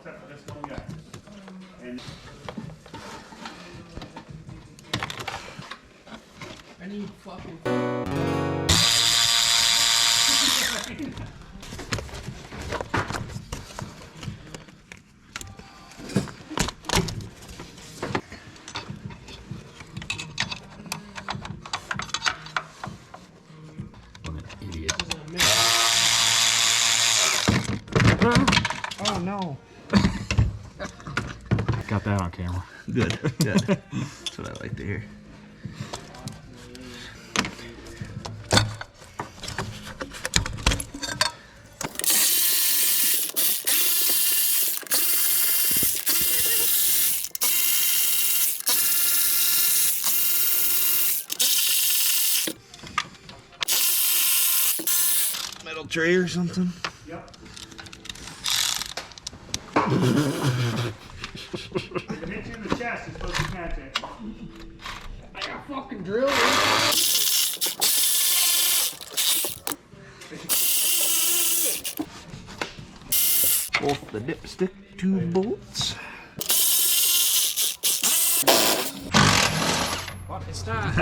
except for this one guy. And I need fucking. Oh no. got that on camera. Good, good. That's what I like to hear. Metal tray or something? Yep. If it hits you in the chest, you're supposed to catch it. I got fucking drilled. Both the dipstick, 2 bolts. What is that?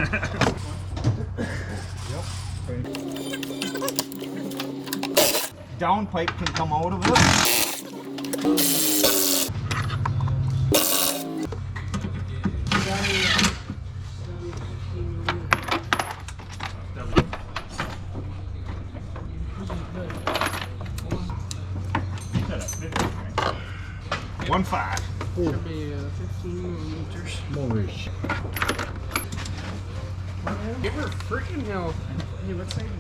Downpipe can come out of it. You said a 50, right? 1.5. Should be 15 millimeters. Give her freaking hell. Hey, let's say this.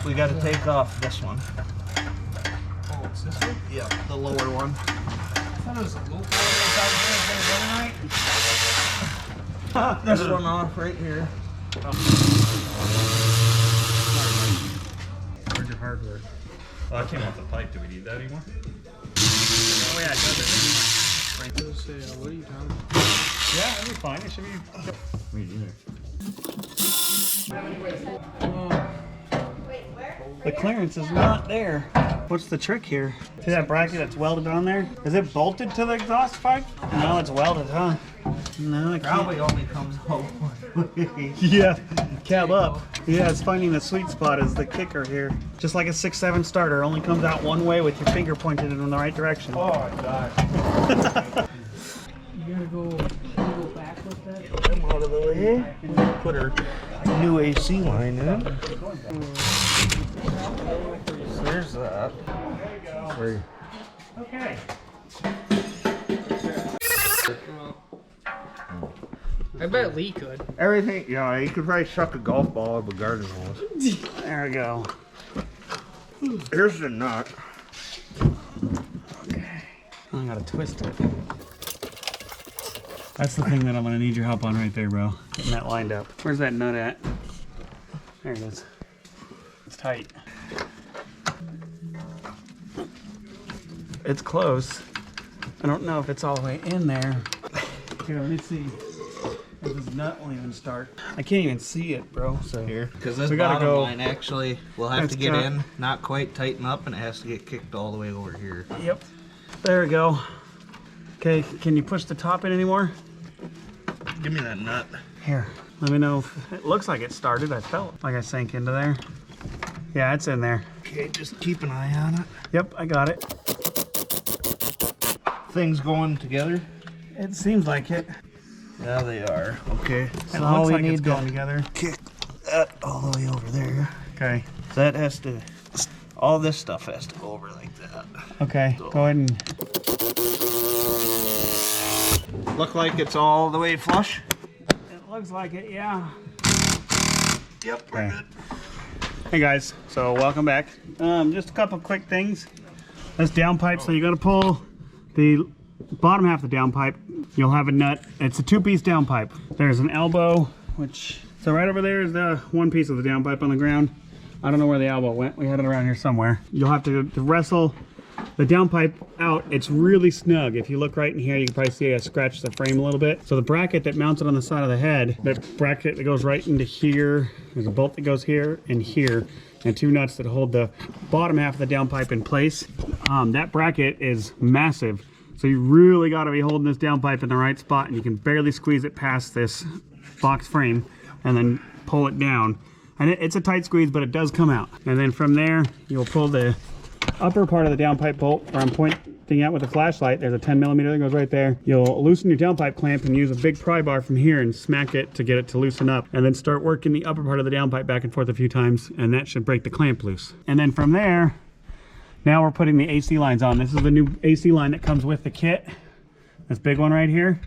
We got to take off this one. Oh, it's this one? Yeah, the lower one. I thought it was a low power. This one off right here. Where's your hardware? Oh, that came off the pipe. Do we need that anymore? Oh yeah, it does. Right to say, what are you talking about? Yeah, that'll be fine. It should be. Me neither. The clearance is not there. What's the trick here? See that bracket that's welded on there? Is it bolted to the exhaust pipe? No, it's welded, huh? No, it probably only comes out one way. Yeah, cab up. Yeah, it's finding the sweet spot is the kicker here. Just like a 6.7 starter, only comes out one way with your finger pointed in the right direction. Oh my god. You gotta go back with that? I'm out of the way. Put her new AC line in. So there's that. There you go. Okay. I bet Lee could. Everything, yeah, you could probably chuck a golf ball up a garden hose. There we go. Here's the nut. Okay. I gotta twist it. That's the thing that I'm gonna need your help on right there, bro. Getting that lined up. Where's that nut at? There it is. It's tight. It's close. I don't know if it's all the way in there. Here, let me see if this nut will even start. I can't even see it, bro. So Here, because this we gotta bottom go. line actually will have It's to get got- in, not quite tighten up, and it has to get kicked all the way over here. Yep. There we go. Okay, can you push the top in anymore? Give me that nut. Here, let me know if it looks like it started. I felt like I sank into there. Yeah, it's in there. Okay, just keep an eye on it. Yep, I got it. Things going together? It seems like it. Yeah, they are. Okay. It So now looks we like it's need going to together. kick that all the way over there. Okay. That has to, all this stuff has to go over like that. Okay, go ahead and... Look like it's all the way flush? It looks like it, yeah. Yep, we're Okay. good. Hey guys, so welcome back. Just a couple quick things. That's downpipe, so you're gonna pull the bottom half of the downpipe. You'll have a nut. It's a 2-piece downpipe. There's an elbow, so right over there is the one piece of the downpipe on the ground. I don't know where the elbow went. We had it around here somewhere. You'll have to wrestle the downpipe out, it's really snug. If you look right in here, you can probably see I scratched the frame a little bit. So the bracket that mounts it on the side of the head, that bracket that goes right into here, there's a bolt that goes here and here, and 2 nuts that hold the bottom half of the downpipe in place. That bracket is massive. So you really got to be holding this downpipe in the right spot, and you can barely squeeze it past this box frame and then pull it down. And it's a tight squeeze, but it does come out. And then from there, you'll pull the upper part of the downpipe bolt, where I'm pointing out with the flashlight. There's a 10mm that goes right there. You'll loosen your downpipe clamp and use a big pry bar from here and smack it to get it to loosen up. And then start working the upper part of the downpipe back and forth a few times, and that should break the clamp loose. And then from there, now we're putting the AC lines on. This is the new AC line that comes with the kit. This big one right here.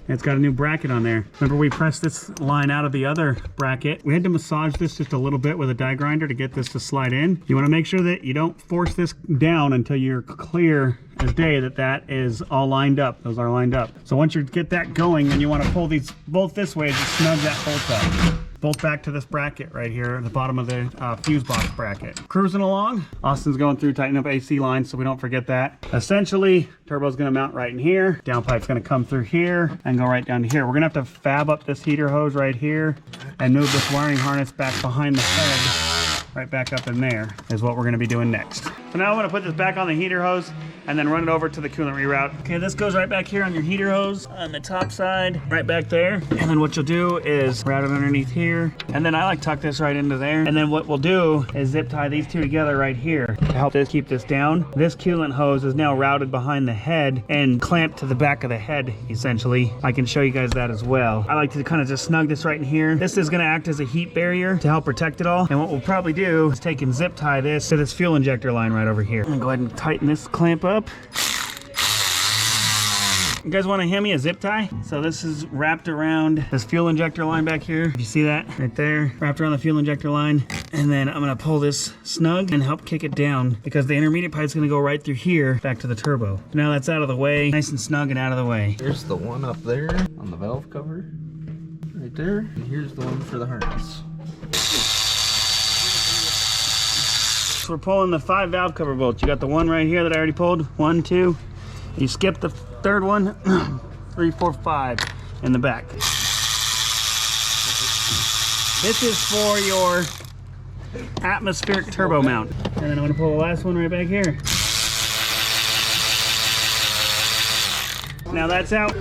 And it's got a new bracket on there. Remember, we pressed this line out of the other bracket. We had to massage this just a little bit with a die grinder to get this to slide in. You want to make sure that you don't force this down until you're clear as day that that is all lined up. Those are lined up. So once you get that going, then you want to pull these both this way to snug that bolt up. Bolt back to this bracket right here at the bottom of the fuse box bracket. Cruising along. Austin's going through tightening up AC lines so we don't forget that. Essentially, turbo's gonna mount right in here. Downpipe's gonna come through here and go right down to here. We're gonna have to fab up this heater hose right here and move this wiring harness back behind the head. Right back up in there is what we're gonna be doing next. So now I'm gonna put this back on the heater hose and then run it over to the coolant reroute. Okay, this goes right back here on your heater hose on the top side, right back there. And then what you'll do is route it underneath here. And then I like tuck this right into there. And then what we'll do is zip tie these two together right here to help this keep this down. This coolant hose is now routed behind the head and clamped to the back of the head, essentially. I can show you guys that as well. I like to kind of just snug this right in here. This is gonna act as a heat barrier to help protect it all. And what we'll probably do is take and zip tie this to this fuel injector line right over here. I'm gonna go ahead and tighten this clamp up. You guys want to hand me a zip tie? So this is wrapped around this fuel injector line back here. You see that right there? Wrapped around the fuel injector line. And then I'm gonna pull this snug and help kick it down because the intermediate pipe's gonna go right through here back to the turbo. Now that's out of the way, nice and snug and out of the way. There's the one up there on the valve cover, right there. And here's the one for the harness. So we're pulling the 5 valve cover bolts. You got the one right here that I already pulled. 1, 2. You skip the third one. 3, 4, 5 in the back. This is for your atmospheric turbo mount. And then I'm gonna pull the last one right back here. Now that's out.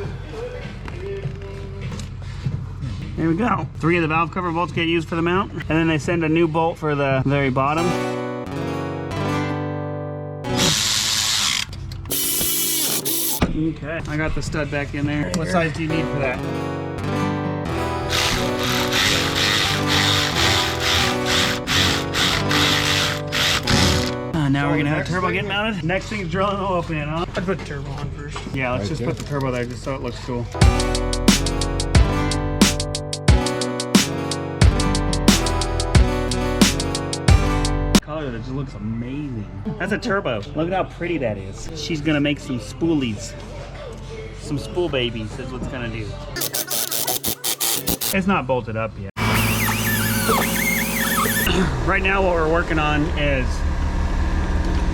There we go. 3 of the valve cover bolts get used for the mount. And then they send a new bolt for the very bottom. Okay, I got the stud back in there. What size do you need for that? Now we're gonna have a turbo get mounted. Next thing is drilling the oil pan on. I'd put the turbo on first. Yeah, let's just put the turbo there just so it looks cool. Color that just looks amazing. That's a turbo. Look at how pretty that is. She's gonna make some spoolies. Some spool babies is what's gonna do. It's not bolted up yet. Right now what we're working on is,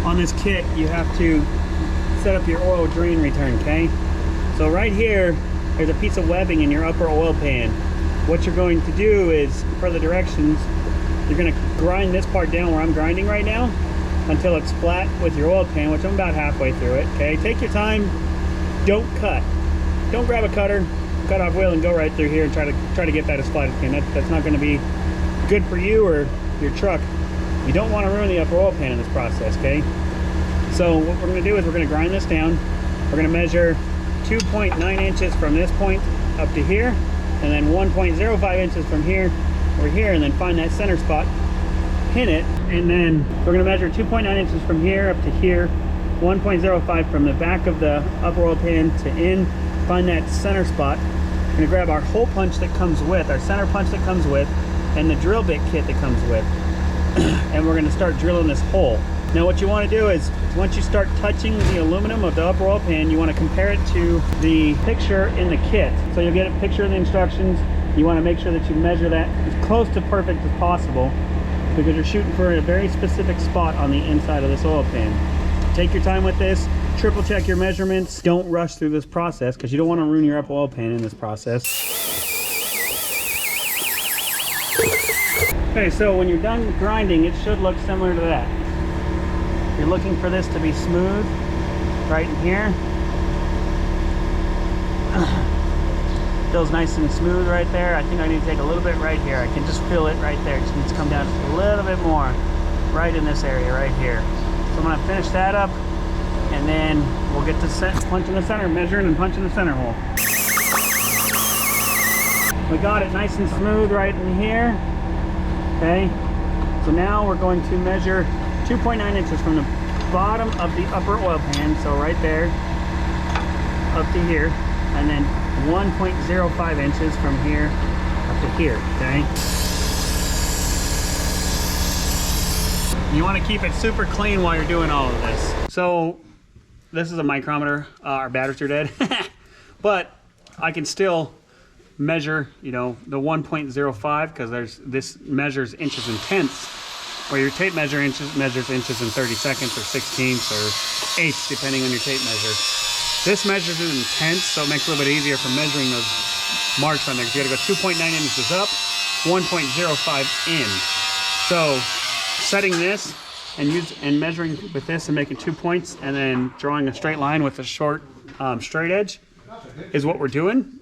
on this kit, you have to set up your oil drain return, okay? So right here, there's a piece of webbing in your upper oil pan. What you're going to do is, per the directions, you're gonna grind this part down where I'm grinding right now until it's flat with your oil pan, which I'm about halfway through it, okay? Take your time, don't cut. Don't grab a cutter, cut off wheel and go right through here and try to get that as flat as you can. That's not gonna be good for you or your truck. You don't wanna ruin the upper oil pan in this process, okay? So what we're gonna do is we're gonna grind this down. We're gonna measure 2.9 inches from this point up to here, and then 1.05 inches from here over here, and then find that center spot, pin it, and then we're gonna measure 2.9 inches from here up to here, 1.05 from the back of the upper oil pan to in, find that center spot. We're gonna grab our hole punch that comes with, our center punch that comes with, and the drill bit kit that comes with, and we're gonna start drilling this hole. Now what you wanna do is, once you start touching the aluminum of the upper oil pan, you wanna compare it to the picture in the kit. So you'll get a picture of the instructions. You wanna make sure that you measure that as close to perfect as possible, because you're shooting for a very specific spot on the inside of this oil pan. take your time with this. Triple check your measurements. Don't rush through this process because you don't want to ruin your upper oil pan in this process. Okay, so when you're done grinding, it should look similar to that. You're looking for this to be smooth right in here. Feels nice and smooth right there. I think I need to take a little bit right here. I can just feel it right there. It just needs to come down just a little bit more right in this area right here. So I'm gonna finish that up and then we'll get to punch in the center, measuring and punching the center hole. We got it nice and smooth right in here. Okay, so now we're going to measure 2.9 inches from the bottom of the upper oil pan, so right there up to here, and then 1.05 inches from here up to here. Okay, you want to keep it super clean while you're doing all of this. So this is a micrometer. Our batteries are dead but I can still measure, you know, the 1.05 because this measures inches and tenths, where your tape measure measures inches in 30 seconds or 16ths or eighths depending on your tape measure. This measures it in tenths, so it makes it a little bit easier for measuring those marks on there. You gotta go 2.9 inches up, 1.05 in. So setting this and measuring with this and making 2 points and then drawing a straight line with a short straight edge is what we're doing.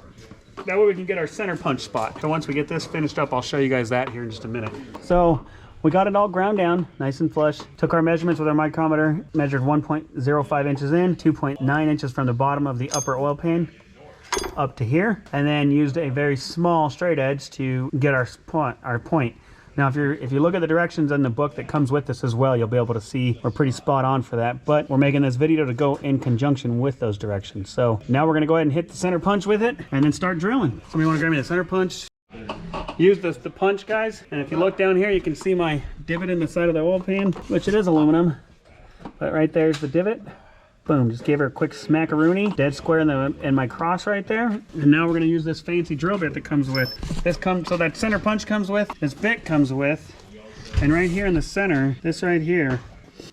That way we can get our center punch spot. So once we get this finished up, I'll show you guys that here in just a minute. So we got it all ground down, nice and flush. Took our measurements with our micrometer, measured 1.05 inches in, 2.9 inches from the bottom of the upper oil pan up to here, and then used a very small straight edge to get our point. Now, if you look at the directions in the book that comes with this as well, you'll be able to see we're pretty spot on for that. But we're making this video to go in conjunction with those directions. So now we're gonna go ahead and hit the center punch with it and then start drilling. Somebody wanna grab me the center punch? Use the punch, guys. And if you look down here, you can see my divot in the side of the oil pan, which it is aluminum. But right there's the divot. Boom, just gave her a quick smackaroony, dead square in my cross right there. And now we're gonna use this fancy drill bit that comes with. So that center punch comes with, this bit comes with, and right here in the center, this right here,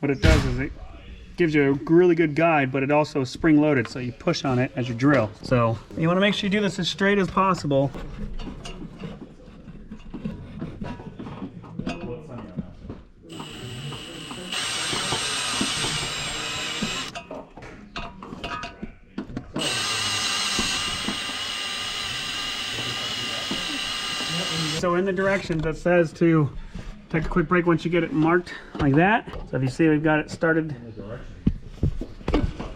what it does is it gives you a really good guide, but it also is spring loaded, so you push on it as you drill. So you wanna make sure you do this as straight as possible. So in the directions that says to take a quick break once you get it marked like that. So if you see we've got it started.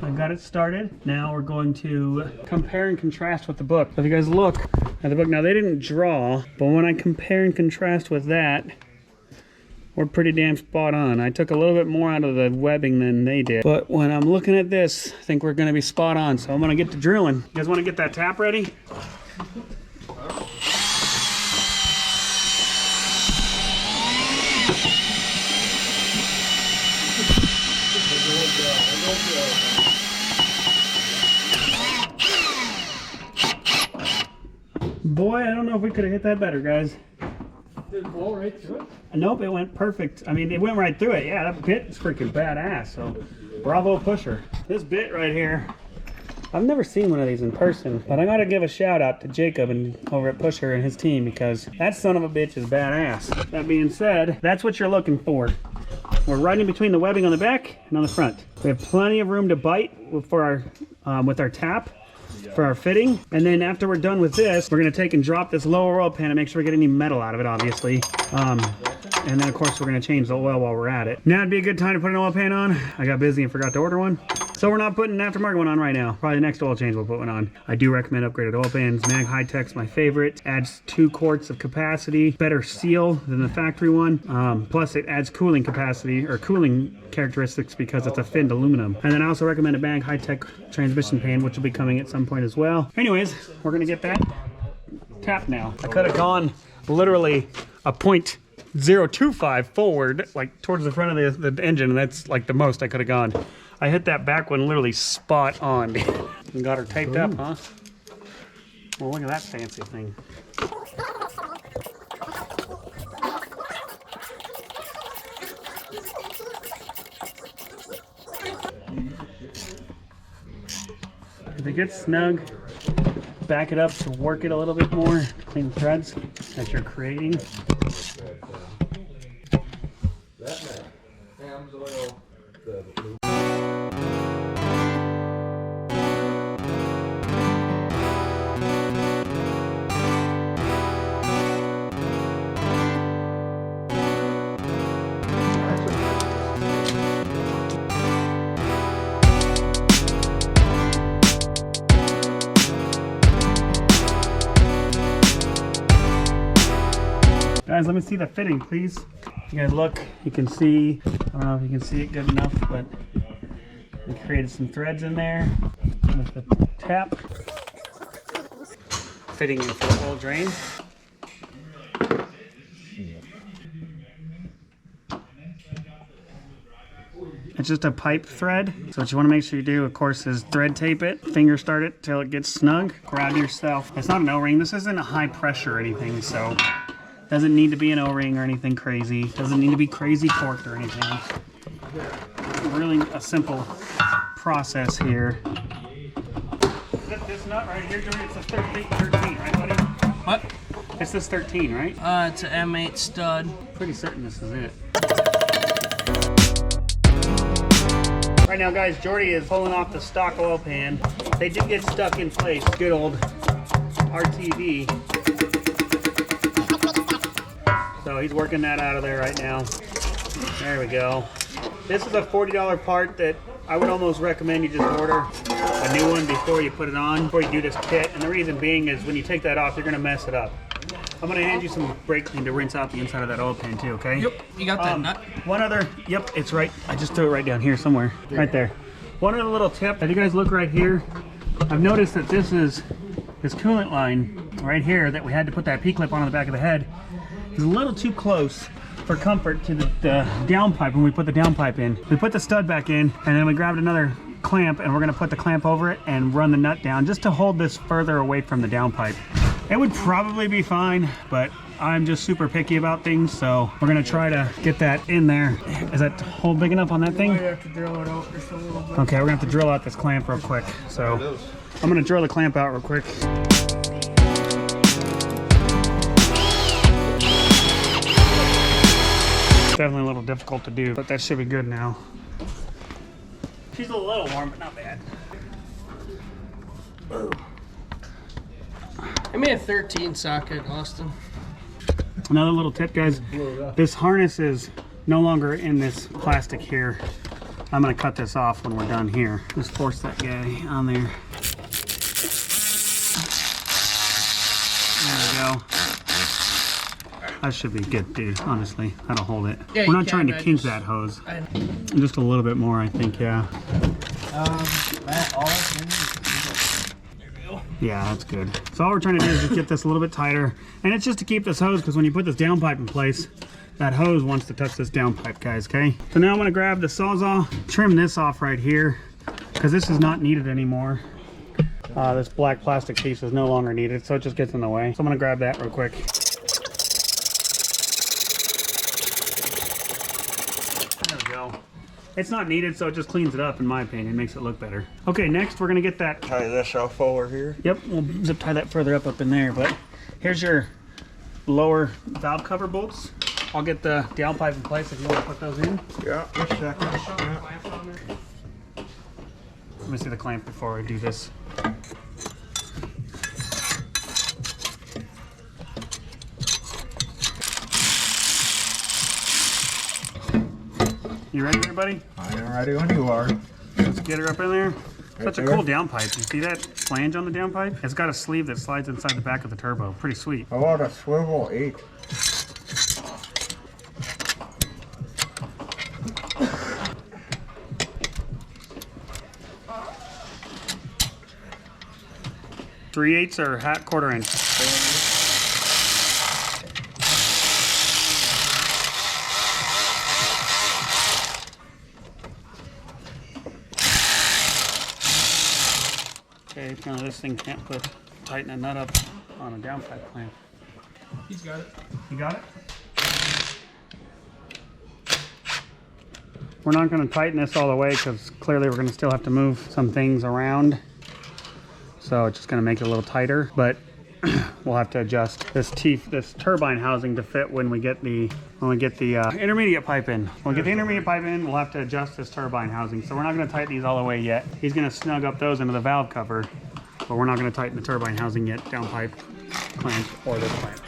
I've got it started. Now we're going to compare and contrast with the book. So if you guys look at the book, now they didn't draw, but when I compare and contrast with that, we're pretty damn spot on. I took a little bit more out of the webbing than they did. But when I'm looking at this, I think we're gonna be spot on. So I'm gonna get to drilling. You guys wanna get that tap ready? Boy, I don't know if we could have hit that better, guys. Did it blow right through it? Nope, it went perfect. I mean, it went right through it. Yeah, that bit is freaking badass. So, bravo, Pusher. This bit right here, I've never seen one of these in person, but I gotta give a shout out to Jacob and over at Pusher and his team because that son of a bitch is badass. That being said, that's what you're looking for. We're right in between the webbing on the back and on the front. We have plenty of room to bite for our with our tap for our fitting. And then after we're done with this, we're gonna take and drop this lower oil pan and make sure we get any metal out of it, obviously. And then of course we're gonna change the oil while we're at it. Now would be a good time to put an oil pan on. I got busy and forgot to order one. So we're not putting an aftermarket one on right now. Probably the next oil change we'll put one on. I do recommend upgraded oil pans. Mag High-Tech's my favorite. Adds 2 quarts of capacity. Better seal than the factory one. Plus it adds cooling capacity or cooling characteristics because it's a finned aluminum. And then I also recommend a Mag High-Tech transmission pan, which will be coming at some point as well. Anyways, we're gonna get that tap now. I could have gone literally a 0.025 forward, like towards the front of the engine, and that's like the most I could have gone. I hit that back one literally spot on. And got her taped up, huh? Well, look at that fancy thing. If it gets snug, back it up to work it a little bit more, clean the threads that you're creating. Guys, let me see the fitting, please. You guys look, you can see, I don't know if you can see it good enough, but we created some threads in there with the tap. Fitting in for the whole drain. It's just a pipe thread. So what you want to make sure you do, of course, is thread tape it, finger start it till it gets snug. Grab yourself. It's not an O-ring. This isn't a high pressure or anything, so doesn't need to be an O-ring or anything crazy. Doesn't need to be crazy torqued or anything. Really a simple process here. This nut right here, Jordan, it's a 13, right, buddy? What? It's this 13, right? It's an M8 stud. Pretty certain this is it. Right now, guys, Jordy is pulling off the stock oil pan. They did get stuck in place. Good old RTV. So he's working that out of there right now. There we go. This is a $40 part that I would almost recommend you just order a new one before you put it on, before you do this kit. And the reason being is when you take that off, you're gonna mess it up. I'm gonna hand you some brake clean to rinse out the inside of that oil pan too, okay? Yep, you got that nut. One other, yep, it's right. I just threw it right down here somewhere, right there. One other little tip, if you guys look right here, I've noticed that this coolant line right here that we had to put that P-clip on the back of the head is a little too close for comfort to the downpipe when we put the downpipe in. We put the stud back in and then we grabbed another clamp and we're gonna put the clamp over it and run the nut down just to hold this further away from the downpipe. It would probably be fine, but I'm just super picky about things, so we're gonna try to get that in there. Is that hole big enough on that thing? Might have to drill it out just a little bit. Okay, we're gonna have to drill out this clamp real quick. So I'm gonna drill the clamp out real quick. Definitely a little difficult to do, but that should be good now. She's a little warm, but not bad. I made a 13 socket, Austin. Another little tip, guys. This harness is no longer in this plastic here. I'm gonna cut this off when we're done here. Just force that guy on there. There we go. That should be good, dude. Honestly, that'll hold it. Yeah, we're not trying to kink that hose. Just a little bit more, I think. Yeah. Yeah, that's good. So all we're trying to do is just get this a little bit tighter, and it's just to keep this hose, because when you put this downpipe in place, that hose wants to touch this downpipe, guys. Okay. So now I'm gonna grab the Sawzall, trim this off right here, because this is not needed anymore. This black plastic piece is no longer needed, so it just gets in the way. So I'm gonna grab that real quick. There we go. It's not needed, so it just cleans it up, in my opinion. Makes it look better. Okay, next we're gonna get that. Tie this off over here. Yep, we'll zip tie that further up in there, but here's your lower valve cover bolts. I'll get the downpipe in place if you want to put those in. Yeah, just a second. Yeah. Let me see the clamp before I do this. You ready, everybody? I am ready when you are. Let's get her up in there. Such a cool downpipe. You see that flange on the downpipe? It's got a sleeve that slides inside the back of the turbo. Pretty sweet. How about a swivel 8? Three-eighths or quarter inch? Okay, now this thing can't tighten a nut up on a downpipe clamp. He's got it. You got it? We're not going to tighten this all the way because clearly we're going to still have to move some things around. So it's just gonna make it a little tighter, but we'll have to adjust this turbine housing to fit when we get the intermediate pipe in. When we get the intermediate pipe in, we'll have to adjust this turbine housing. So we're not gonna tighten these all the way yet. He's gonna snug up those into the valve cover, but we're not gonna tighten the turbine housing yet, downpipe clamp or this clamp.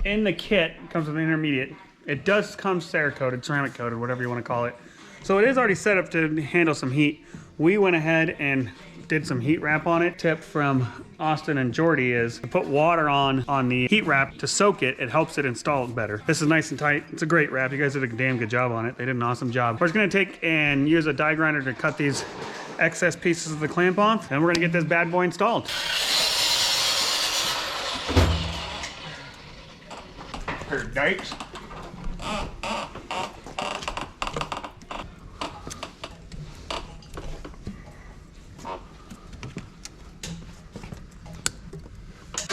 In the kit, it comes with an intermediate. It does come Cerakoted, ceramic coated, whatever you want to call it. So it is already set up to handle some heat. We went ahead and did some heat wrap on it. Tip from Austin and Jordy is to put water on the heat wrap to soak it. It helps it install better. This is nice and tight. It's a great wrap. You guys did a damn good job on it. They did an awesome job. We're just gonna take and use a die grinder to cut these excess pieces of the clamp off, and we're gonna get this bad boy installed. Pair of dikes.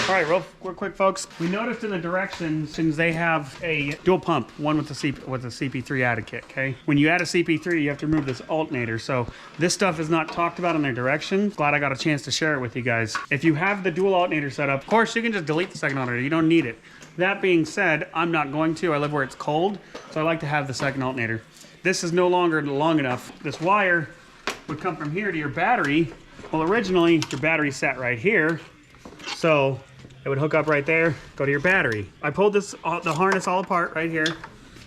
All right, real quick, folks. We noticed in the directions they have a dual pump, one with the CP3 added kit. Okay, when you add a CP3, you have to remove this alternator. So this stuff is not talked about in their directions. Glad I got a chance to share it with you guys. If you have the dual alternator set up, of course you can just delete the second alternator. You don't need it. That being said, I'm not going to. I live where it's cold, so I like to have the second alternator. This is no longer long enough. This wire would come from here to your battery. Well, originally your battery sat right here, so it would hook up right there, go to your battery. I pulled the harness all apart right here.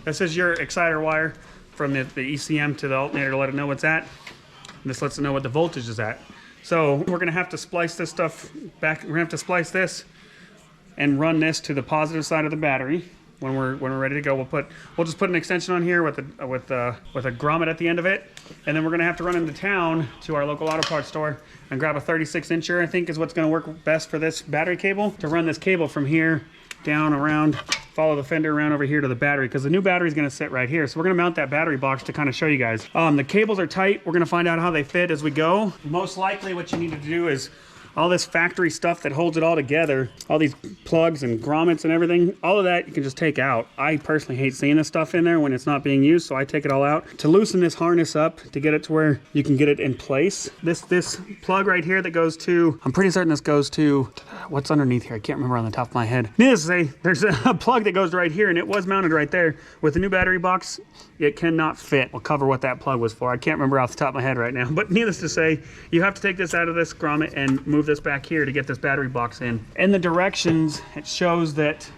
This is your exciter wire from the ECM to the alternator to let it know what's at. And this lets it know what the voltage is at. So we're gonna have to splice this stuff back. We're gonna have to splice this and run this to the positive side of the battery. When we're ready to go, we'll just put an extension on here with a grommet at the end of it, and then we're gonna have to run into town to our local auto parts store and grab a 36-incher. I think is what's gonna work best for this battery cable, to run this cable from here down around, follow the fender around over here to the battery, because the new battery is gonna sit right here. So we're gonna mount that battery box to kind of show you guys. The cables are tight. We're gonna find out how they fit as we go. Most likely what you need to do is all this factory stuff that holds it all together, all these plugs and grommets and everything, all of that you can just take out. I personally hate seeing this stuff in there when it's not being used, so I take it all out. To loosen this harness up, to get it to where you can get it in place, this plug right here that goes to, I'm pretty certain this goes to, what's underneath here? I can't remember on the top of my head. Needless to say, there's a plug that goes right here, and it was mounted right there. With the new battery box, it cannot fit. We'll cover what that plug was for. I can't remember off the top of my head right now, but needless to say, you have to take this out of this grommet and move this back here to get this battery box in. In the directions, it shows that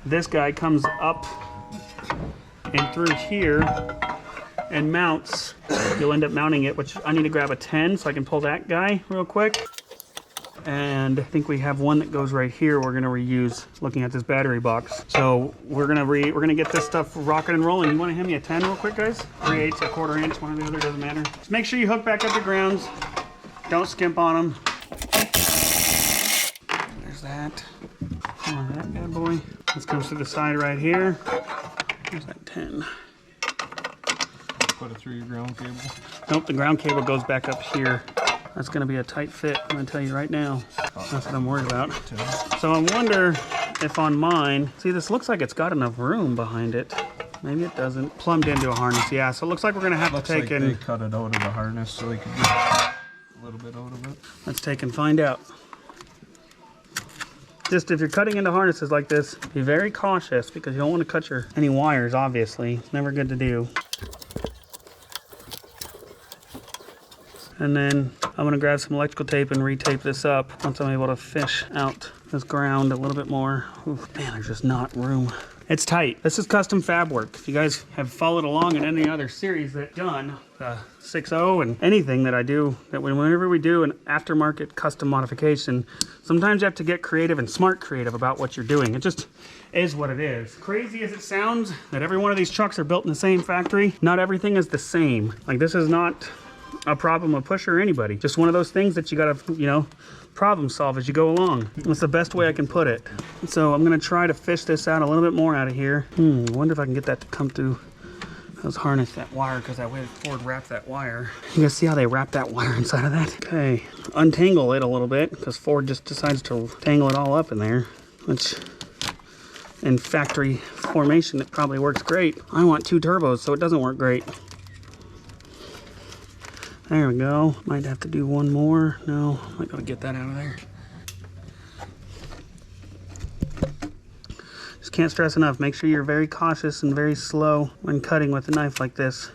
this guy comes up and through here and mounts. You'll end up mounting it, which I need to grab a 10 so I can pull that guy real quick. And I think we have one that goes right here we're gonna reuse looking at this battery box. So we're gonna get this stuff rocking and rolling. You wanna hand me a 10 real quick, guys? 3/8, a 1/4 inch, one or the other, doesn't matter. Just make sure you hook back up your grounds. Don't skimp on them. There's that. On that bad boy. This comes to the side right here. There's that 10. Put it through your ground cable. Nope, the ground cable goes back up here. That's gonna be a tight fit, I'm gonna tell you right now. That's what I'm worried about. So I wonder if on mine, see, this looks like it's got enough room behind it. Maybe it doesn't. Plumbed into a harness, yeah. So it looks like we're gonna have to take and they cut it out of the harness so they could get a little bit out of it. Let's take and find out. Just if you're cutting into harnesses like this, be very cautious because you don't want to cut any wires, obviously. It's never good to do. And then I'm gonna grab some electrical tape and retape this up once I'm able to fish out this ground a little bit more. Oof, man, there's just not room. It's tight. This is custom fab work. If you guys have followed along in any other series that I've done, 6.0 and anything that I do, that whenever we do an aftermarket custom modification, sometimes you have to get creative and smart creative about what you're doing. It just is what it is. Crazy as it sounds that every one of these trucks are built in the same factory, not everything is the same. Like, this is not a problem with Pusher or anybody. Just one of those things that you gotta, you know, problem solve as you go along. That's the best way I can put it. So I'm gonna try to fish this out a little bit more out of here. Wonder if I can get that to come through Let's harness that wire because that way Ford wrapped that wire. You guys see how they wrap that wire inside of that? Okay, untangle it a little bit because Ford just decides to tangle it all up in there, which in factory formation it probably works great. I want 2 turbos so it doesn't work great. There we go. Might have to do one more. No, I gotta get that out of there. Just can't stress enough. Make sure you're very cautious and very slow when cutting with a knife like this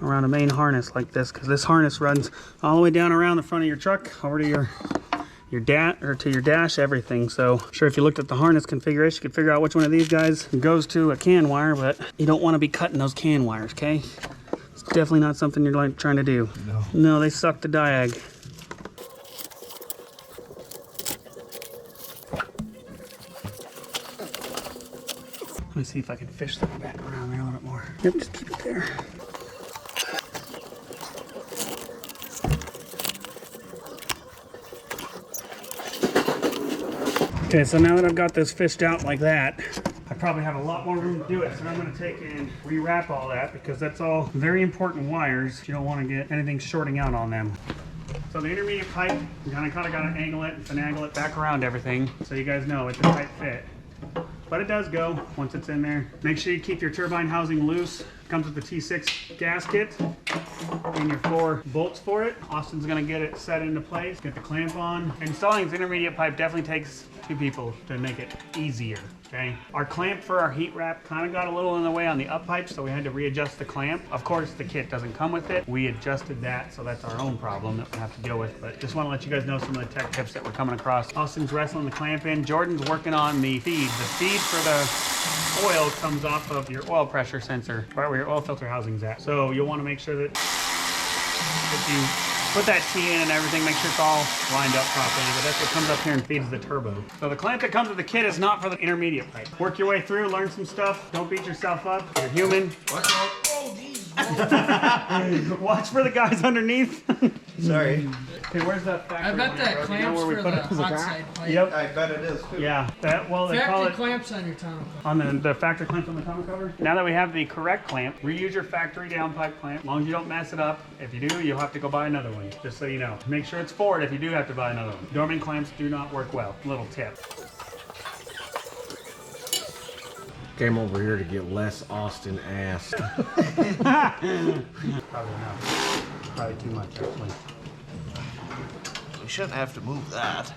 around a main harness like this, because this harness runs all the way down around the front of your truck over to your dash, everything. So sure, if you looked at the harness configuration, you could figure out which one of these guys goes to a can wire, but you don't want to be cutting those can wires, okay? It's definitely not something you're like trying to do. No, they suck the diag. Let me see if I can fish that back around there a little bit more. Yep, just keep it there. Okay, so now that I've got this fished out like that, I probably have a lot more room to do it. So I'm going to take and rewrap all that because that's all very important wires. You don't want to get anything shorting out on them. So the intermediate pipe, you're kind of got to angle it and finagle it back around everything so you guys know it's a tight fit. But it does go once it's in there. Make sure you keep your turbine housing loose. Comes with the T6 gasket and your 4 bolts for it. Austin's gonna get it set into place, get the clamp on. Installing this intermediate pipe definitely takes 2 people to make it easier, okay? Our clamp for our heat wrap kind of got a little in the way on the up pipe, so we had to readjust the clamp. Of course, the kit doesn't come with it. We adjusted that, so that's our own problem that we have to deal with. But just want to let you guys know some of the tech tips that we're coming across. Austin's wrestling the clamp in. Jordan's working on the feed. The feed for the oil comes off of your oil pressure sensor, right where your oil filter housing's at. So you'll want to make sure that if you put that T in and everything, make sure it's all lined up properly, but that's what comes up here and feeds the turbo. So the clamp that comes with the kit is not for the intermediate pipe. Work your way through, learn some stuff. Don't beat yourself up. You're human. Watch out. Oh, geez. Watch for the guys underneath. Sorry. Okay, where's that factory? I bet that one, bro? Do you know clamps where we for put the it? hot side pipe. Yep. I bet it is too. Yeah. That, well, they call Factory it clamps on your tonneau. on the factory clamp on the tonneau cover. Now that we have the correct clamp, reuse your factory downpipe clamp. As long as you don't mess it up. If you do, you'll have to go buy another one. Just so you know. Make sure it's Ford if you do have to buy another one. Dorman clamps do not work well. Little tip. Came over here to get less Austin ass. Probably not. Probably too much, actually. We shouldn't have to move that.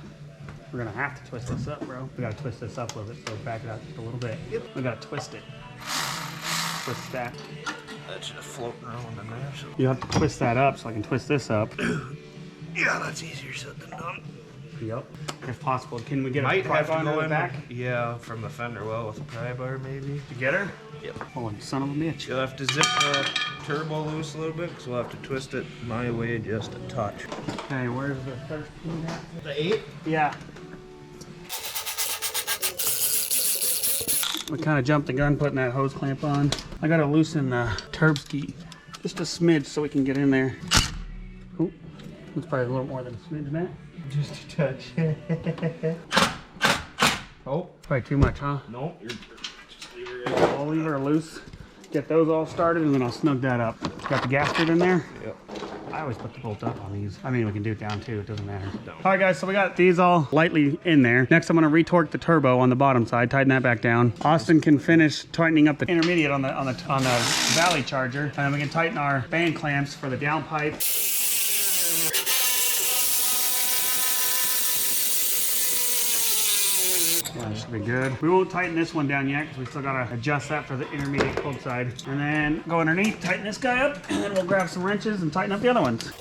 We're gonna have to twist this up, bro. We gotta twist this up a little bit, so back it out just a little bit. Yep. We gotta twist it. Twist that. That's just floating around in there. So. You have to twist that up so I can twist this up. Yeah, that's easier said than done. Yep. If possible, can we get Might a pry have bar to go in the in back? Yeah, from the fender well with a pry bar maybe. To get her? Yep. Oh, you son of a bitch. You'll have to zip the turbo loose a little bit because we'll have to twist it my way just a touch. Okay, where's the first pin at? The 8? Yeah. We kind of jumped the gun putting that hose clamp on. I gotta loosen the turb ski just a smidge so we can get in there. Oh, that's probably a little more than a smidge, Matt. Just a touch. Oh. Probably too much, huh? No, you're just leave her in. I'll leave her loose. Get those all started and then I'll snug that up. Got the gasket in there? Yep. I always put the bolt up on these. I mean, we can do it down too, it doesn't matter. All right guys, so we got these all lightly in there. Next I'm gonna retorque the turbo on the bottom side, tighten that back down. Austin can finish tightening up the intermediate on the valley charger. And then we can tighten our band clamps for the downpipe. That should be good. We won't tighten this one down yet because we still gotta adjust that for the intermediate cold side. And then go underneath, tighten this guy up, and then we'll grab some wrenches and tighten up the other ones.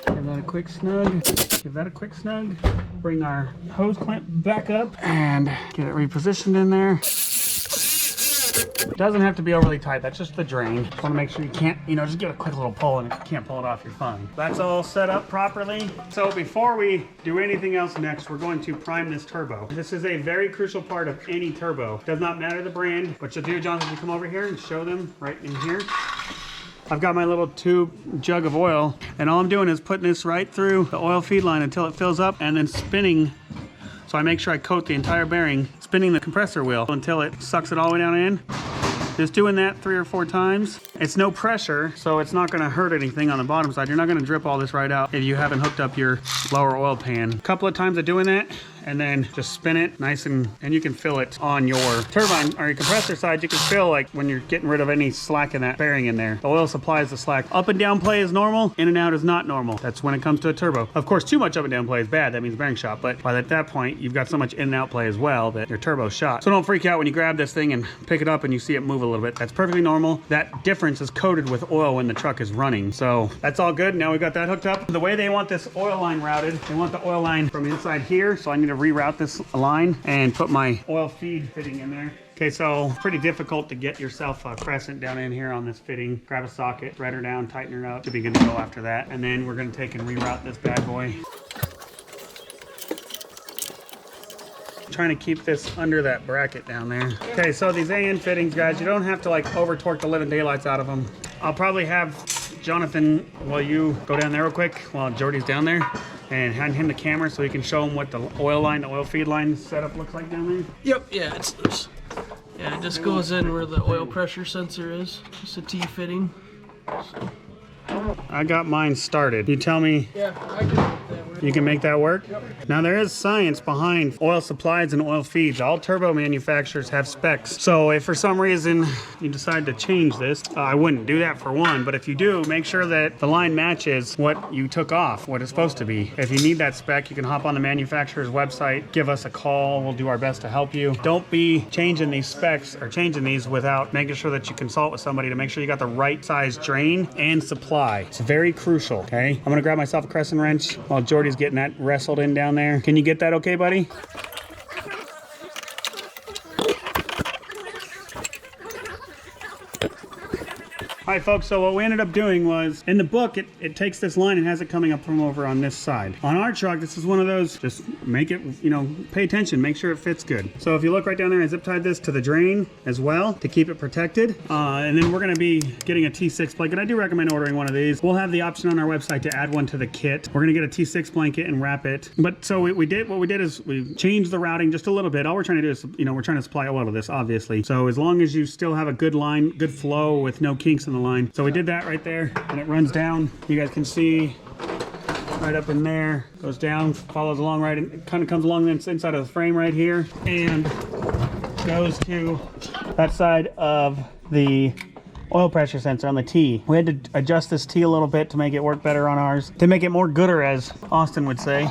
Give that a quick snug. Give that a quick snug. Bring our hose clamp back up and get it repositioned in there. It doesn't have to be overly tight, that's just the drain. Just wanna make sure you can't, just give it a quick little pull, and if you can't pull it off, you're fine. That's all set up properly. So before we do anything else next, we're going to prime this turbo. This is a very crucial part of any turbo. Does not matter the brand. What you'll do, John, is you come over here and show them right in here. I've got my little tube jug of oil, and all I'm doing is putting this right through the oil feed line until it fills up, and then spinning. So I make sure I coat the entire bearing, spinning the compressor wheel until it sucks it all the way down in. Just doing that 3 or 4 times. It's no pressure, so it's not gonna hurt anything on the bottom side. You're not gonna drip all this right out if you haven't hooked up your lower oil pan. A couple of times of doing that, and then just spin it nice and you can fill it on your turbine or your compressor side. You can feel like when you're getting rid of any slack in that bearing in there. The oil supplies the slack. Up and down play is normal, in and out is not normal. That's when it comes to a turbo. Of course, too much up and down play is bad. That means bearing shot, but by that point, you've got so much in and out play as well that your turbo's shot. So don't freak out when you grab this thing and pick it up and you see it move a little bit. That's perfectly normal. That difference is coated with oil when the truck is running. So that's all good. Now we got that hooked up. The way they want this oil line routed, they want the oil line from inside here. So I need to reroute this line and put my oil feed fitting in there. Okay, so pretty difficult to get yourself a crescent down in here on this fitting. Grab a socket, thread her down, tighten her up. Should be good to go after that. And then we're gonna take and reroute this bad boy. Trying to keep this under that bracket down there. Okay, so these AN fittings, guys, you don't have to like over torque the living daylights out of them. I'll probably have Jonathan, while you go down there real quick, while Jordy's down there, and hand him the camera so he can show him what the oil feed line setup looks like down there. Yep, yeah, it's this. Yeah, it just goes in where the oil pressure sensor is. Just a T fitting. So. I got mine started. You tell me. Yeah, I can make that work. You can make that work? Yep. Now there is science behind oil supplies and oil feeds. All turbo manufacturers have specs. So if for some reason you decide to change this, I wouldn't do that for one, but if you do, make sure that the line matches what you took off, what it's supposed to be. If you need that spec, you can hop on the manufacturer's website, give us a call, we'll do our best to help you. Don't be changing these specs or changing these without making sure that you consult with somebody to make sure you got the right size drain and supply. It's very crucial, okay? I'm gonna grab myself a crescent wrench while Jordy's getting that wrestled in down there. Can you get that okay, buddy? All right, folks, so what we ended up doing was, in the book, it takes this line and has it coming up from over on this side. On our truck, this is one of those, just make it, you know, pay attention, make sure it fits good. So if you look right down there, I zip tied this to the drain as well to keep it protected. And then we're gonna be getting a T6 blanket. I do recommend ordering one of these. We'll have the option on our website to add one to the kit. We're gonna get a T6 blanket and wrap it. But so what we did is we changed the routing just a little bit. All we're trying to do is, you know, we're trying to supply oil to this, obviously. So as long as you still have a good line, good flow with no kinks in the line. So we did that right there, and it runs down. You guys can see right up in there, goes down, follows along right, and it kind of comes along the inside of the frame right here, and goes to that side of the oil pressure sensor on the T. We had to adjust this T a little bit to make it work better on ours, to make it more gooder, as Austin would say.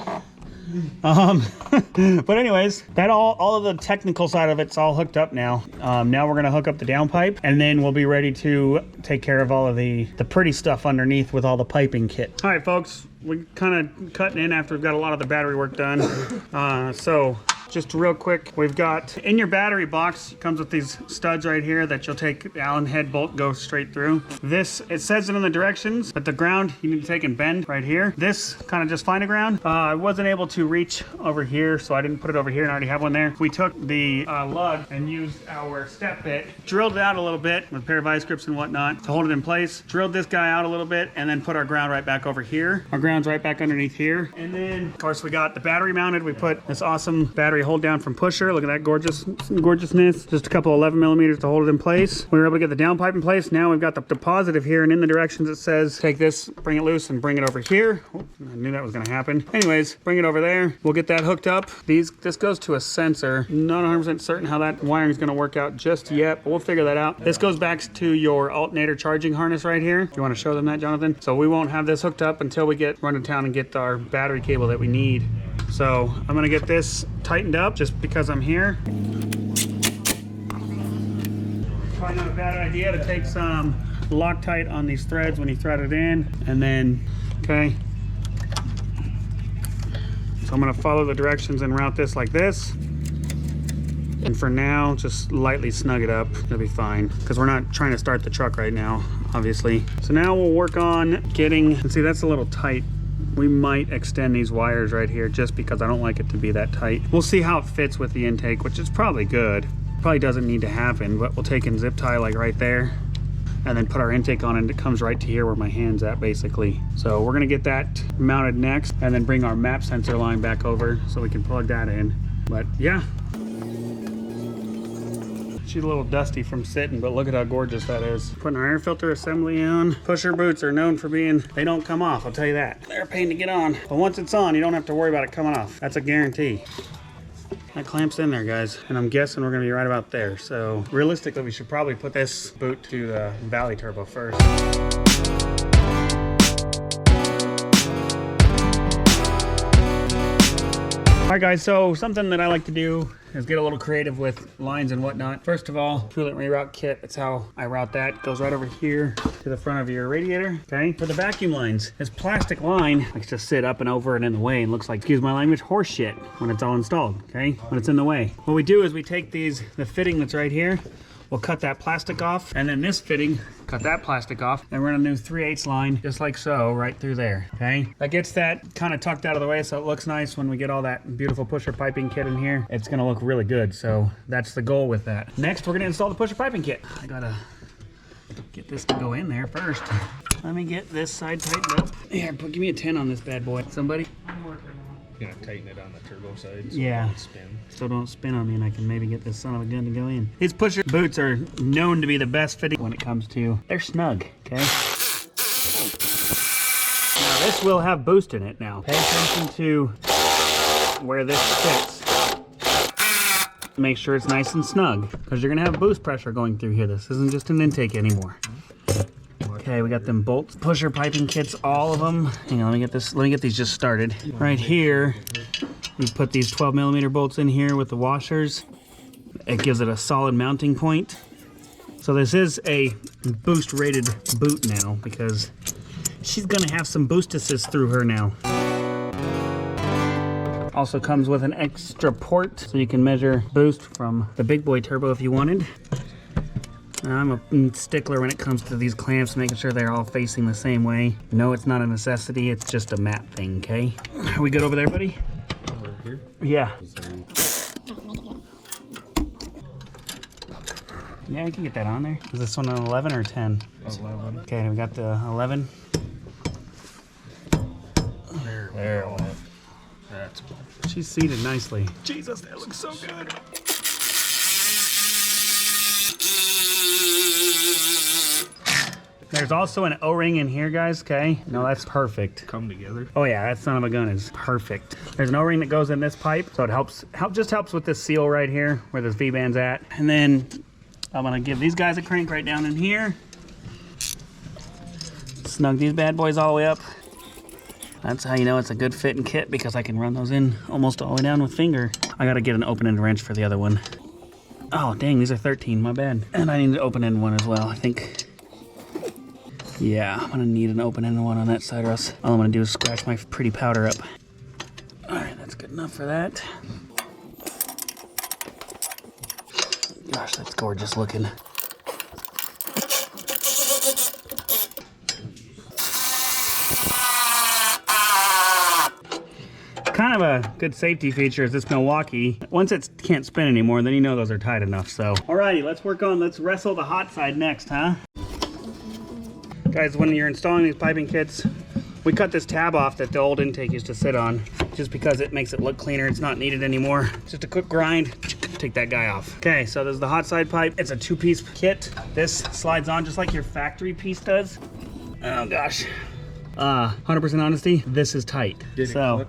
But anyways, that all of the technical side of it's all hooked up now. Now we're gonna hook up the downpipe, and then we'll be ready to take care of all of the pretty stuff underneath with all the piping kit. All right, folks, we're kind of cutting in after we've got a lot of the battery work done. So just real quick, we've got in your battery box, it comes with these studs right here that you'll take the Allen head bolt, go straight through. This, it says it in the directions, but the ground you need to take and bend right here. This kind of just find a ground. I wasn't able to reach over here, so I didn't put it over here, and I already have one there. We took the lug and used our step bit, drilled it out a little bit with a pair of vice grips and whatnot to hold it in place, drilled this guy out a little bit, and then put our ground right back over here. Our ground's right back underneath here. And then, of course, we got the battery mounted. We put this awesome battery hold down from Pusher. Look at that gorgeousness. Just a couple 11 millimeters to hold it in place. We were able to get the downpipe in place. Now we've got the positive here, and in the directions it says take this, bring it loose, and bring it over here. Oh, I knew that was going to happen. Anyways, bring it over there. We'll get that hooked up. This goes to a sensor. Not 100% certain how that wiring is going to work out just yet, but we'll figure that out. This goes back to your alternator charging harness right here. You want to show them that, Jonathan? So we won't have this hooked up until we run to town and get our battery cable that we need. So I'm gonna get this tightened up just because I'm here. Probably not a bad idea to take some Loctite on these threads when you thread it in, and then, okay. So I'm gonna follow the directions and route this like this. And for now, just lightly snug it up. It'll be fine, because we're not trying to start the truck right now, obviously. So now we'll work on getting, and see, that's a little tight. We might extend these wires right here just because I don't like it to be that tight. We'll see how it fits with the intake, which is probably good. Probably doesn't need to happen, but we'll take and zip tie like right there, and then put our intake on, and it comes right to here where my hand's at, basically. So we're gonna get that mounted next, and then bring our map sensor line back over so we can plug that in. But yeah. She's a little dusty from sitting, but look at how gorgeous that is. Putting our air filter assembly on. Pusher boots are known for being, they don't come off, I'll tell you that. They're a pain to get on. But once it's on, you don't have to worry about it coming off. That's a guarantee. That clamps in there, guys, and I'm guessing we're gonna be right about there. So realistically, we should probably put this boot to the Valley Turbo first. All right, guys, so something that I like to do is get a little creative with lines and whatnot. First of all, coolant reroute kit, that's how I route that. It goes right over here to the front of your radiator, okay? For the vacuum lines, this plastic line likes to sit up and over and in the way and looks like, excuse my language, horse shit when it's all installed, okay? When it's in the way. What we do is we take the fitting that's right here, we'll cut that plastic off, and then this fitting, cut that plastic off, and run a new 3/8 line, just like so, right through there, okay? That gets that kind of tucked out of the way so it looks nice when we get all that beautiful pusher piping kit in here. It's gonna look really good, so that's the goal with that. Next, we're gonna install the pusher piping kit. I gotta get this to go in there first. Let me get this side tightened up. Here, give me a 10 on this bad boy. Somebody? You're gonna tighten it on the turbo side so Yeah. it don't spin. So don't spin on me and I can maybe get this son of a gun to go in. These pusher boots are known to be the best fitting when it comes to, they're snug, okay? Now this will have boost in it now. Pay attention to where this fits. Make sure it's nice and snug because you're gonna have boost pressure going through here. This isn't just an intake anymore. Okay, we got them bolts, pusher piping kits, all of them. Hang on, let me get these just started. Right here, we put these 12mm bolts in here with the washers. It gives it a solid mounting point. So this is a boost rated boot now because she's gonna have some boost assist through her now. Also comes with an extra port so you can measure boost from the big boy turbo if you wanted. I'm a stickler when it comes to these clamps, making sure they're all facing the same way. No, it's not a necessity, it's just a map thing, okay? Are we good over there, buddy? Over here? Yeah. Yeah, we can get that on there. Is this one an 11 or 10? 11. Okay, we got the 11. There. That's She's seated nicely. Jesus, that looks so good. There's also an O-ring in here, guys, okay? No, that's perfect. come together. Oh yeah, that son of a gun is perfect. There's an O-ring that goes in this pipe, so it just helps with this seal right here, where this V-band's at. And then I'm gonna give these guys a crank right down in here. Snug these bad boys all the way up. That's how you know it's a good fitting kit, because I can run those in almost all the way down with finger. I gotta get an open-end wrench for the other one. Oh dang, these are 13, my bad. And I need an open-end one as well, I think. Yeah, I'm gonna need an open-end one on that side, or else all I'm gonna do is scratch my pretty powder up. All right, that's good enough for that. Gosh, that's gorgeous looking. Kind of a good safety feature is this Milwaukee. Once it can't spin anymore, then you know those are tight enough, so. Alrighty, let's wrestle the hot side next, huh? Guys, when you're installing these piping kits, we cut this tab off that the old intake used to sit on, just because it makes it look cleaner. It's not needed anymore. Just a quick grind, take that guy off. Okay, so there's the hot side pipe. It's a 2-piece kit. This slides on just like your factory piece does. Oh gosh. 100% honesty, this is tight. So,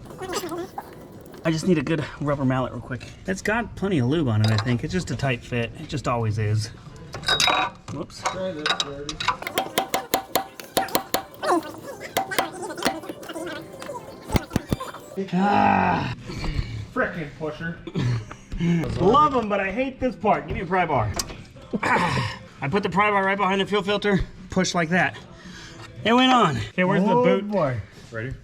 I just need a good rubber mallet real quick. It's got plenty of lube on it, I think. It's just a tight fit. It just always is. Whoops. Try this, Brady. Ah, Frickin' pusher. love them, but I hate this part. Give me a pry bar. I put the pry bar right behind the fuel filter, push like that. It went on. Okay, where's the boot? Boy. Ready?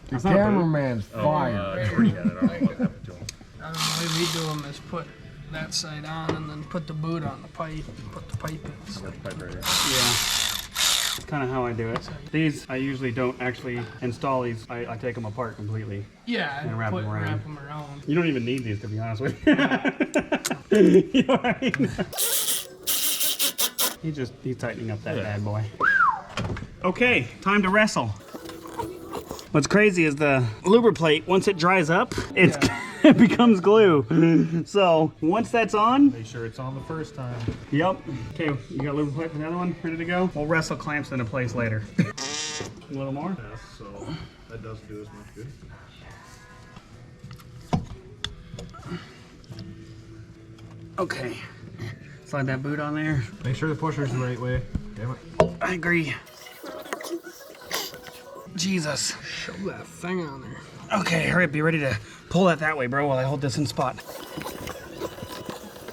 That's not a boot. Cameraman's fired. I already had it. I don't know what happened to him. I don't know, the way we do them is put that side on and then put the boot on the pipe and put the pipe in. So Pipe right here. Yeah. That's kind of how I do it. These, I usually don't actually install these. I take them apart completely. yeah, And wrap put, them around. wrap them around. You don't even need these, to be honest with you. You know what I mean? He's tightening up that bad boy. Okay, time to wrestle. What's crazy is the lubricator plate, once it dries up, it's it becomes glue. So once that's on, Make sure it's on the first time. yep. Okay, you got lubricant for the other one ready to go? We'll wrestle clamps into place later. A little more. Yes, so that doesn't do as much good. Okay. Slide that boot on there. Make sure the pusher's the right way. Damn it. I agree. Jesus. Shove that thing on there. Okay, hurry up. Be ready to pull that way, bro, while I hold this in spot.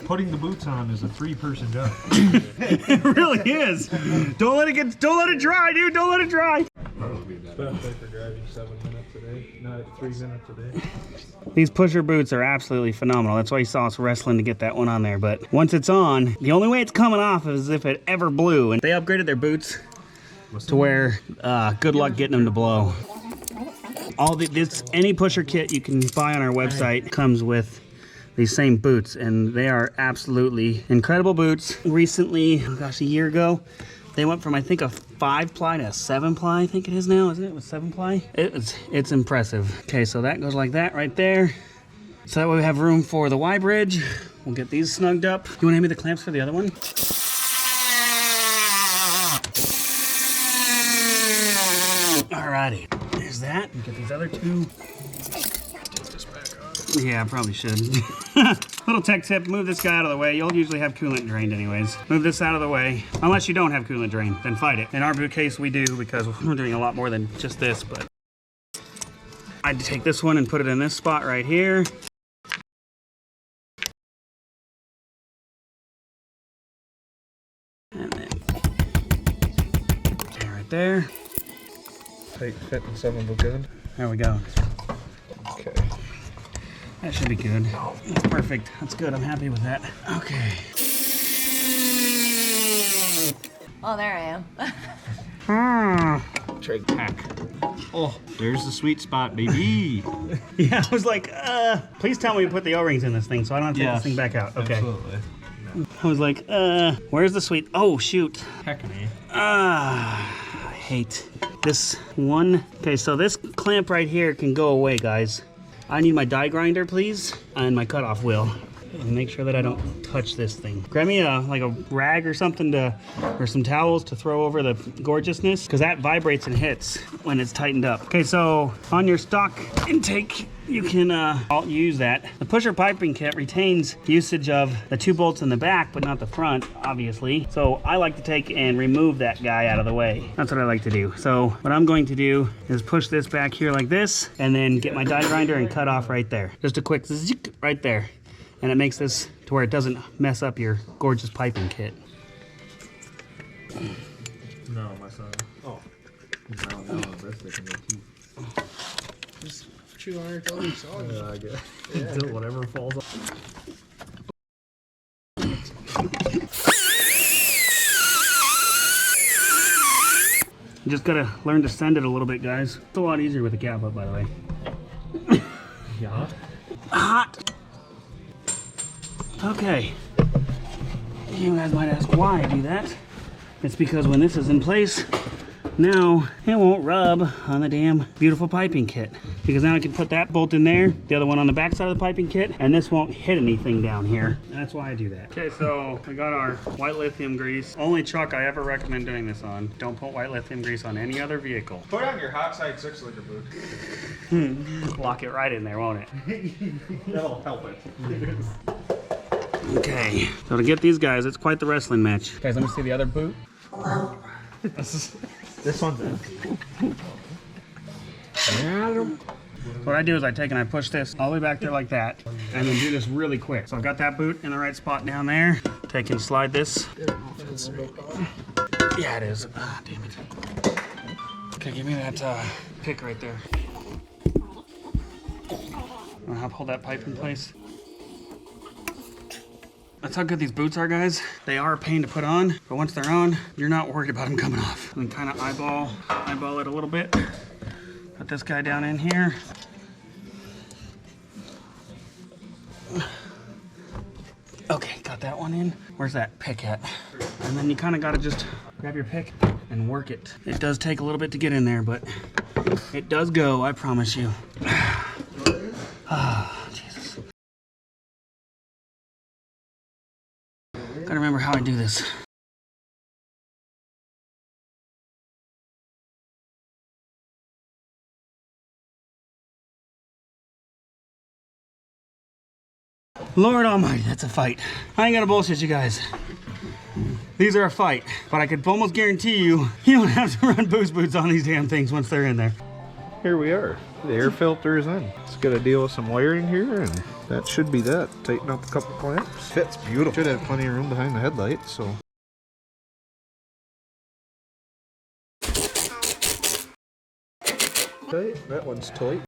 Putting the boots on is a 3-person job. It really is. Don't let it dry, dude. Don't let it dry. Especially for driving 7 minutes a day, not 3 minutes a day. These pusher boots are absolutely phenomenal. That's why you saw us wrestling to get that one on there. But once it's on, the only way it's coming off is if it ever blew. And they upgraded their boots to where good luck getting them to blow. Any pusher kit you can buy on our website comes with these same boots, and they are absolutely incredible boots. Recently, oh gosh, a year ago, they went from I think a 5-ply to a 7-ply. I think it is now, isn't it? With 7-ply, it's impressive. Okay, so that goes like that right there. So that way we have room for the Y bridge. We'll get these snugged up. You want to hand me the clamps for the other one? Alrighty, there's that. Get these other two. Yeah, I probably should. Little tech tip, move this guy out of the way. You'll usually have coolant drained anyways. Move this out of the way. Unless you don't have coolant drained, then fight it. In our boot case, we do because we're doing a lot more than just this, but I'd take this one and put it in this spot right here. And then, okay, right there. Tight fit and 7 will good. There we go. Okay. That should be good. That's perfect. That's good. I'm happy with that. Okay. Oh, there I am. Try pack. Oh, there's the sweet spot, baby. Yeah, I was like, please tell me to put the O-rings in this thing so I don't have to take this thing back out. Okay. Absolutely. I was like, where's the sweet? Oh, shoot. Heck me. I hate this one. Okay, so this clamp right here can go away, guys. I need my die grinder, please, and my cutoff wheel. And make sure that I don't touch this thing. Grab me like a rag or something or some towels to throw over the gorgeousness, because that vibrates and hits when it's tightened up. Okay, so on your stock intake, you can use that. The pusher piping kit retains usage of the 2 bolts in the back, but not the front, obviously. So I like to take and remove that guy out of the way. That's what I like to do. So what I'm going to do is push this back here like this, and then get my die grinder and cut off right there. Just a quick zzz right there. And it makes this to where it doesn't mess up your gorgeous piping kit. No, my son. Oh. No, that's the key. Just chew on it till you saw it. I guess. Until whatever falls off. You just gotta learn to send it a little bit, guys. It's a lot easier with a cap up, by the way. Yeah. Hot! Okay. You guys might ask why I do that. It's because when this is in place, now it won't rub on the damn beautiful piping kit. Because now I can put that bolt in there, the other one on the back side of the piping kit, and this won't hit anything down here. That's why I do that. Okay, so we got our white lithium grease. Only truck I ever recommend doing this on. Don't put white lithium grease on any other vehicle. Put on your hot side 6-liter boot. Lock it right in there, won't it? That'll help it. Okay, so to get these guys, it's quite the wrestling match. Guys, let me see the other boot. This one's empty. What I do is I take and I push this all the way back there like that, and then do this really quick. So I've got that boot in the right spot down there. Take and slide this. Yeah, it is. Ah, damn it. Okay, give me that pick right there. I'll help hold that pipe in place. That's how good these boots are, guys. They are a pain to put on, but once they're on, you're not worried about them coming off. And kind of eyeball it a little bit. Put this guy down in here. Okay, got that one in. Where's that pick at? And then you kind of got to just grab your pick and work it. It does take a little bit to get in there, but it does go, I promise you. Ah, Jesus. remember how I do this. Lord almighty, that's a fight. I ain't gonna bullshit you guys. These are a fight, but I could almost guarantee you, you don't have to run boost boots on these damn things once they're in there. Here we are. The air filter is in. It's got to deal with some wiring here, and that should be that. Tighten up a couple clamps. Fits beautiful. Should have plenty of room behind the headlight, so. Okay, that one's tight.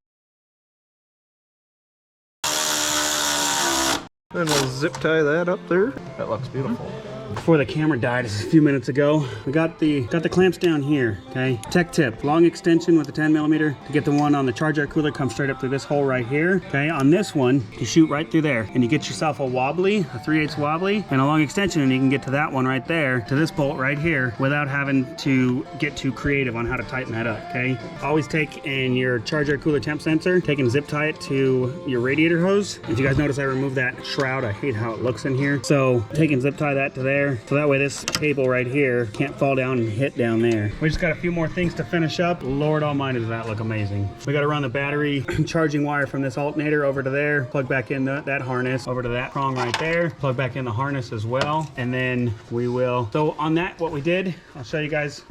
Then we'll zip tie that up there. That looks beautiful. Before the camera died a few minutes ago, we got the clamps down here, okay? Tech tip, long extension with a 10mm to get the one on the charge air cooler, comes straight up through this hole right here, okay? On this one, you shoot right through there and you get yourself a wobbly, a 3/8 wobbly, and a long extension, and you can get to that one right there, to this bolt right here, without having to get too creative on how to tighten that up, okay? Always take in your charge air cooler temp sensor, take and zip tie it to your radiator hose. If you guys notice, I removed that shroud. I hate how it looks in here. So take and zip tie that to there. So that way this cable right here can't fall down and hit down there. We just got a few more things to finish up. Lord almighty, does that look amazing. We got to run the battery charging wire from this alternator over to there, plug back in that harness, over to that prong right there, plug back in the harness as well, and then we will. So on that, what we did, I'll show you guys.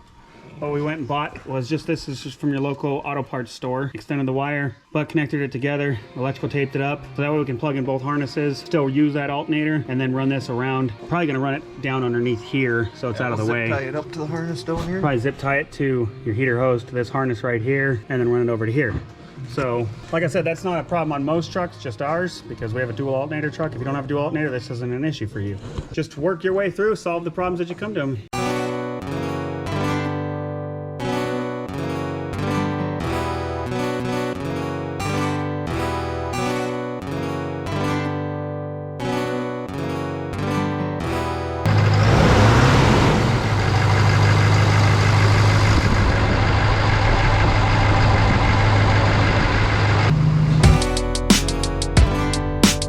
What we went and bought was just this. Is just from your local auto parts store. Extended the wire, but connected it together, electrical taped it up, so that way we can plug in both harnesses, still use that alternator, and then run this around. Probably gonna run it down underneath here so it's out of the way. Zip tie it up to the harness down here. Probably zip tie it to your heater hose to this harness right here, and then run it over to here. So, like I said, that's not a problem on most trucks, just ours, because we have a dual alternator truck. If you don't have a dual alternator, this isn't an issue for you. Just work your way through, solve the problems that you come to them.